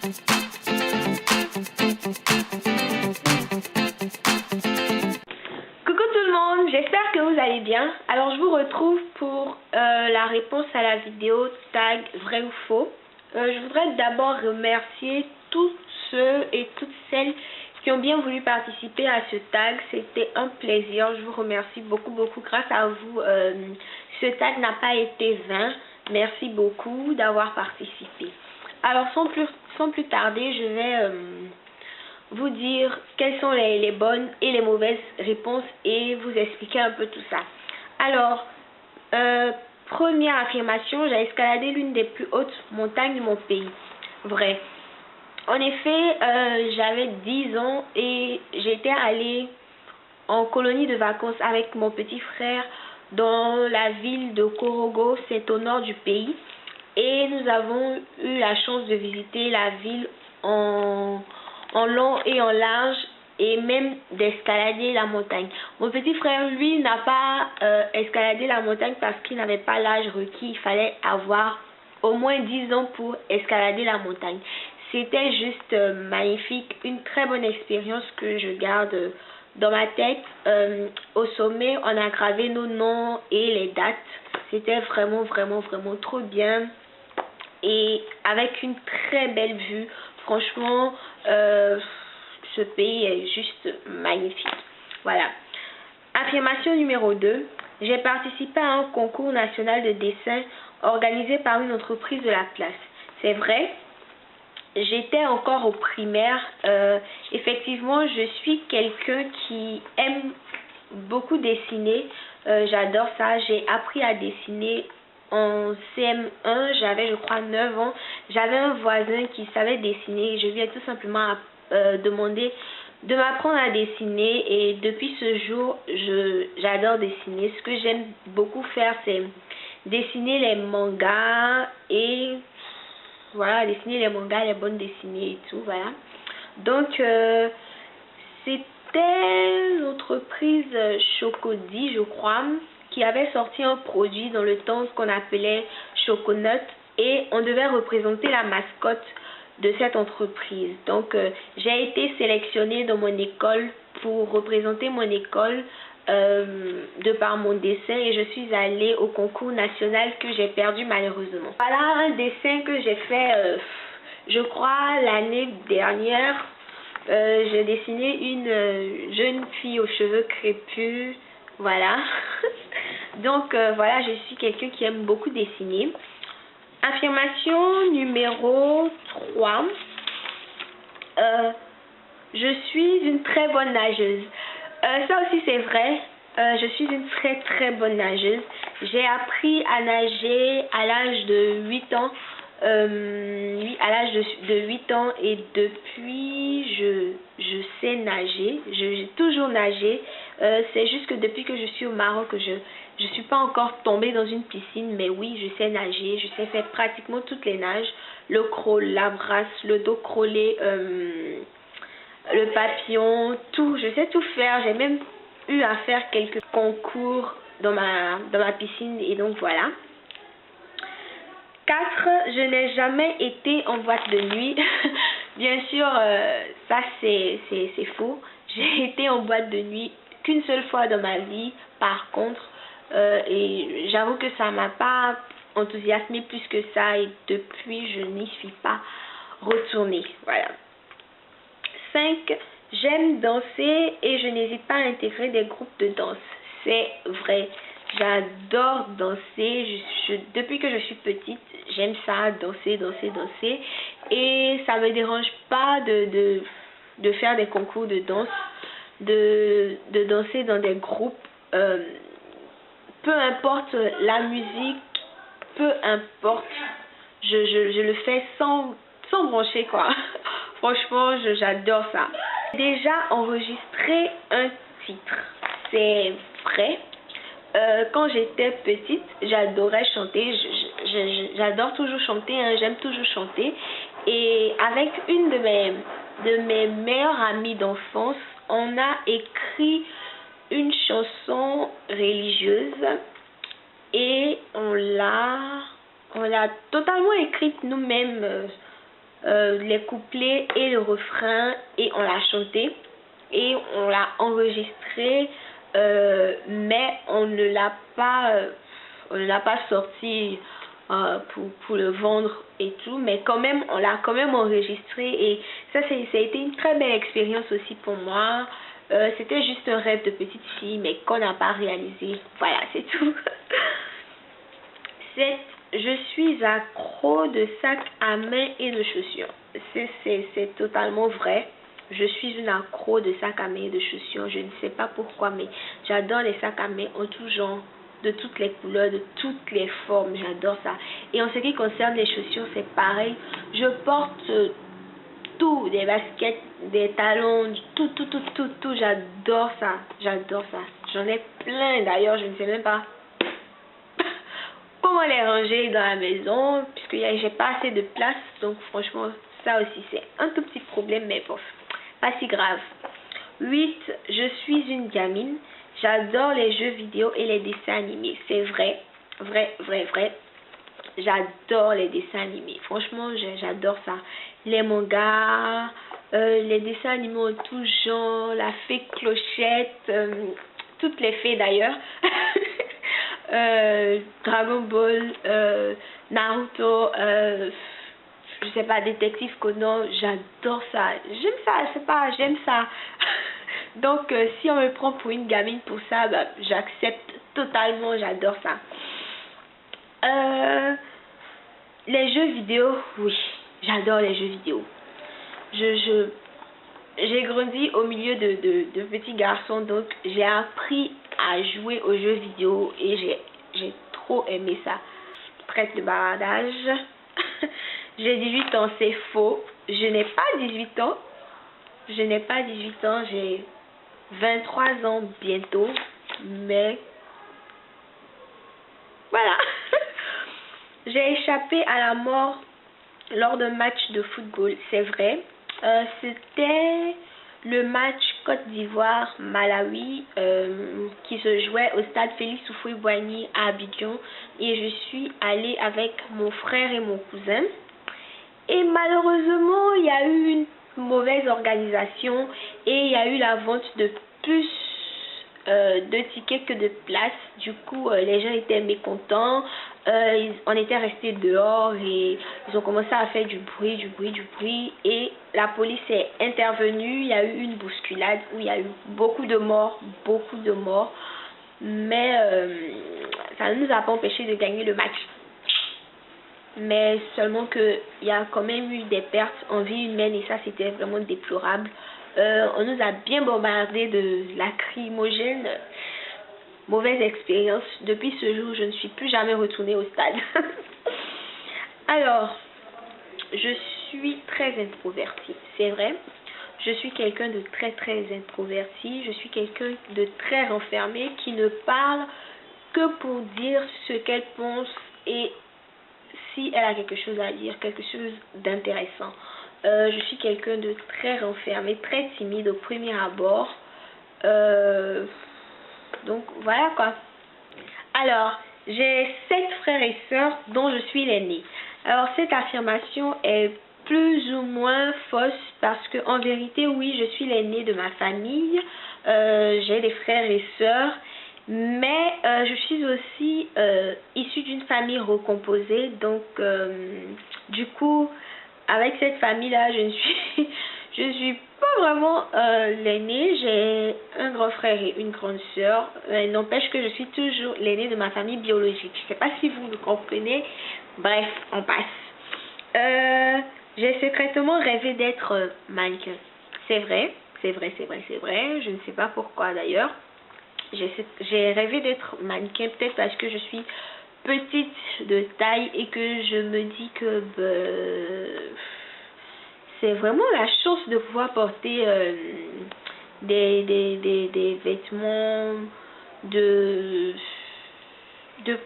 Coucou tout le monde, j'espère que vous allez bien. Alors je vous retrouve pour la réponse à la vidéo tag vrai ou faux. Je voudrais d'abord remercier tous ceux et toutes celles qui ont bien voulu participer à ce tag. C'était un plaisir, je vous remercie beaucoup. Grâce à vous, ce tag n'a pas été vain. Merci beaucoup d'avoir participé. Alors sans plus tarder, je vais vous dire quelles sont les bonnes et les mauvaises réponses et vous expliquer un peu tout ça. Alors, première affirmation, j'ai escaladé l'une des plus hautes montagnes de mon pays. Vrai. En effet, j'avais 10 ans et j'étais allée en colonie de vacances avec mon petit frère dans la ville de Korogo, c'est au nord du pays. Et nous avons eu la chance de visiter la ville en long et en large et même d'escalader la montagne. Mon petit frère, lui, n'a pas escaladé la montagne parce qu'il n'avait pas l'âge requis. Il fallait avoir au moins 10 ans pour escalader la montagne. C'était juste magnifique, une très bonne expérience que je garde dans ma tête. Au sommet, on a gravé nos noms et les dates. C'était vraiment trop bien. Et avec une très belle vue. Franchement, ce pays est juste magnifique. Voilà. Affirmation numéro 2. J'ai participé à un concours national de dessin organisé par une entreprise de la classe. C'est vrai. J'étais encore au primaire. Effectivement, je suis quelqu'un qui aime beaucoup dessiner. J'adore ça. J'ai appris à dessiner en CM1. J'avais, je crois, 9 ans. J'avais un voisin qui savait dessiner. Je lui ai tout simplement demandé de m'apprendre à dessiner. Et depuis ce jour, j'adore dessiner. Ce que j'aime beaucoup faire, c'est dessiner les mangas et... voilà, dessiner les mangas, les bandes dessinées et tout, voilà. Donc, c'était l'entreprise Chocody, je crois, qui avait sorti un produit dans le temps qu'on appelait Choconut et on devait représenter la mascotte de cette entreprise. Donc, j'ai été sélectionnée dans mon école pour représenter mon école de par mon dessin et je suis allée au concours national que j'ai perdu malheureusement. Voilà un dessin que j'ai fait, je crois, l'année dernière. J'ai dessiné une jeune fille aux cheveux crépus. Voilà. Donc voilà, je suis quelqu'un qui aime beaucoup dessiner. Affirmation numéro 3. Je suis une très bonne nageuse. Ça aussi c'est vrai. Je suis une très bonne nageuse. J'ai appris à nager à l'âge de 8 ans. À l'âge de 8 ans et depuis je sais nager. J'ai toujours nagé. C'est juste que depuis que je suis au Maroc, je suis pas encore tombée dans une piscine, mais oui, je sais nager. Je sais faire pratiquement toutes les nages. Le crawl, la brasse, le dos crawlé, le papillon, tout. Je sais tout faire. J'ai même eu à faire quelques concours dans ma piscine et donc voilà. 4. Je n'ai jamais été en boîte de nuit. Bien sûr, ça c'est faux. J'ai été en boîte de nuit qu'une seule fois dans ma vie, par contre. Et j'avoue que ça m'a pas enthousiasmé plus que ça. Et depuis, je n'y suis pas retournée. Voilà. 5. J'aime danser et je n'hésite pas à intégrer des groupes de danse. C'est vrai. J'adore danser. Depuis que je suis petite, j'aime ça, danser. Et ça me dérange pas de faire des concours de danse, de danser dans des groupes. Peu importe la musique, peu importe. Je le fais sans broncher, quoi. Franchement, j'adore ça. Déjà enregistré un titre. C'est vrai. Quand j'étais petite, j'adorais chanter. J'adore toujours chanter, hein, j'aime toujours chanter. Et avec une de mes meilleures amies d'enfance, on a écrit une chanson religieuse et on l'a totalement écrite nous-mêmes. les couplets et le refrain et on l'a chanté et on l'a enregistré, mais on ne l'a pas sorti pour le vendre et tout, mais quand même on l'a quand même enregistré et ça a été une très belle expérience aussi pour moi. C'était juste un rêve de petite fille mais qu'on n'a pas réalisé. Voilà, c'est tout. Je suis accro de sacs à main et de chaussures. C'est totalement vrai. Je suis une accro de sacs à main et de chaussures. Je ne sais pas pourquoi, mais j'adore les sacs à main en tout genre, de toutes les couleurs, de toutes les formes. J'adore ça. Et en ce qui concerne les chaussures, c'est pareil. Je porte tout, des baskets, des talons, tout. J'adore ça. J'adore ça. J'en ai plein d'ailleurs, je ne sais même pas comment les ranger dans la maison puisque j'ai pas assez de place, donc franchement ça aussi c'est un tout petit problème, mais bon, pas si grave. 8. Je suis une gamine, j'adore les jeux vidéo et les dessins animés. C'est vrai, j'adore les dessins animés, franchement j'adore ça, les mangas, les dessins animés en tout genre, la fée Clochette, toutes les fées d'ailleurs. Dragon Ball, Naruto, je sais pas, Détective Conan, j'adore ça. J'aime ça, je sais pas, j'aime ça. Donc si on me prend pour une gamine pour ça, bah, j'accepte totalement, j'adore ça. Les jeux vidéo, oui, j'adore les jeux vidéo. J'ai grandi au milieu de petits garçons, donc j'ai appris à jouer aux jeux vidéo et j'ai trop aimé ça. Traite de baradage. J'ai 18 ans, c'est faux. Je n'ai pas 18 ans. Je n'ai pas 18 ans, j'ai 23 ans bientôt. Mais voilà. J'ai échappé à la mort lors d'un match de football, c'est vrai. C'était le match Côte d'Ivoire-Malawi qui se jouait au stade Félix Houphouët-Boigny à Abidjan. Et je suis allée avec mon frère et mon cousin. Et malheureusement, il y a eu une mauvaise organisation et il y a eu la vente de plus de tickets que de places. Du coup, les gens étaient mécontents. On était restés dehors et ils ont commencé à faire du bruit. Et la police est intervenue. Il y a eu une bousculade où il y a eu beaucoup de morts. Mais ça ne nous a pas empêché de gagner le match. Mais seulement qu'il y a quand même eu des pertes en vie humaine et ça c'était vraiment déplorable. On nous a bien bombardé de lacrymogènes. Mauvaise expérience. Depuis ce jour, je ne suis plus jamais retournée au stade. Alors, je suis très introvertie, c'est vrai. Je suis quelqu'un de très introverti. Je suis quelqu'un de très renfermé qui ne parle que pour dire ce qu'elle pense et si elle a quelque chose à dire, quelque chose d'intéressant. Je suis quelqu'un de très renfermé, très timide au premier abord. Donc voilà quoi. Alors, j'ai 7 frères et sœurs dont je suis l'aînée. Alors cette affirmation est plus ou moins fausse parce que en vérité oui, je suis l'aînée de ma famille. J'ai des frères et sœurs. Mais je suis aussi issue d'une famille recomposée, donc du coup avec cette famille là je suis pas vraiment l'aînée. J'ai un grand frère et une grande sœur, n'empêche que je suis toujours l'aînée de ma famille biologique. Je sais pas si vous me comprenez, bref on passe. J'ai secrètement rêvé d'être mannequin, c'est vrai, je ne sais pas pourquoi d'ailleurs. J'ai rêvé d'être mannequin, peut-être parce que je suis petite de taille et que je me dis que c'est vraiment la chance de pouvoir porter des vêtements, de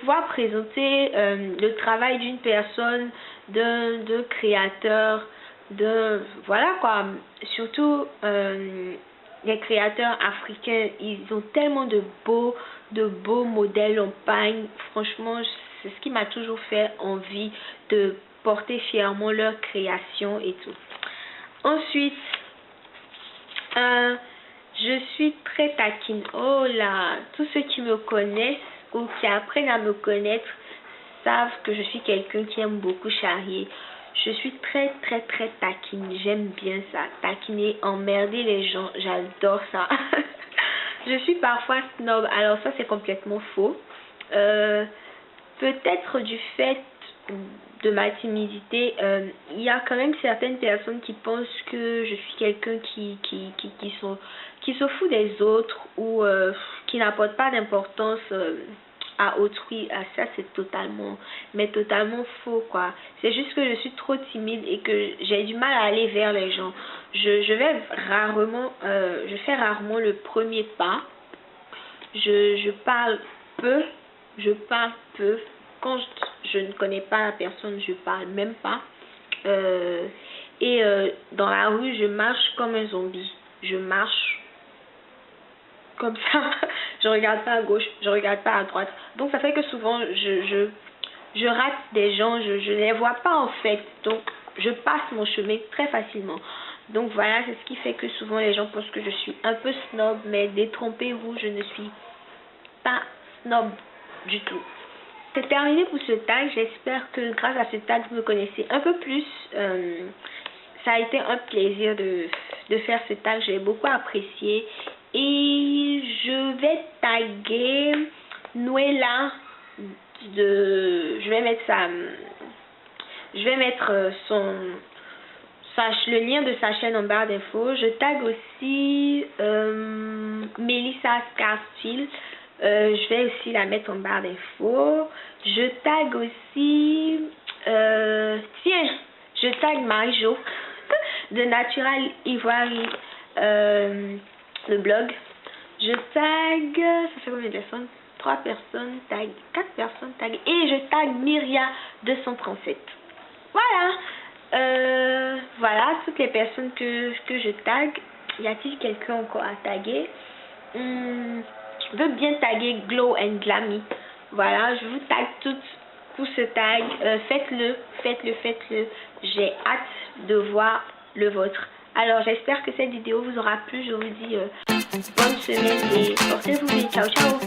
pouvoir présenter le travail d'une personne, d'un créateur, voilà quoi, surtout les créateurs africains, ils ont tellement de beaux modèles en pagne. Franchement, c'est ce qui m'a toujours fait envie de porter fièrement leur création et tout. Ensuite, je suis très taquine. Oh là, tous ceux qui me connaissent ou qui apprennent à me connaître savent que je suis quelqu'un qui aime beaucoup charrier. Je suis très taquine. J'aime bien ça. Taquiner, emmerder les gens. J'adore ça. Je suis parfois snob. Alors ça, c'est complètement faux. Peut-être du fait de ma timidité, il y a quand même certaines personnes qui pensent que je suis quelqu'un qui se fout des autres ou qui n'apporte pas d'importance à autrui. Ça c'est totalement faux quoi. C'est juste que je suis trop timide et que j'ai du mal à aller vers les gens. Je fais rarement le premier pas. Je parle peu. Quand je ne connais pas la personne, je parle même pas. Dans la rue, je marche comme un zombie. Je marche comme ça. Je regarde pas à gauche, je regarde pas à droite. Donc ça fait que souvent je rate des gens, je les vois pas en fait. Donc je passe mon chemin très facilement. Donc voilà, c'est ce qui fait que souvent les gens pensent que je suis un peu snob, mais détrompez-vous, je ne suis pas snob du tout. C'est terminé pour ce tag. J'espère que grâce à ce tag vous me connaissez un peu plus. Ça a été un plaisir de faire ce tag. J'ai beaucoup apprécié. Et je vais taguer Noëlla. Je vais mettre le lien de sa chaîne en barre d'infos. Je tag aussi Melissa Scarfield. Je vais aussi la mettre en barre d'infos. Je tag aussi je tag Marie-Jo de Natural Ivory, le blog. Je tag, ça fait combien de personnes? 3 personnes tag, 4 personnes tag, et je tag Myria 237. Voilà. Voilà toutes les personnes que je tag. Y a-t-il quelqu'un encore à taguer? Je veux bien taguer Glow and Glammy. Voilà, je vous tag toutes pour ce tag. Faites-le. J'ai hâte de voir le vôtre. Alors j'espère que cette vidéo vous aura plu. Je vous dis bonne semaine et portez-vous bien. Ciao ciao.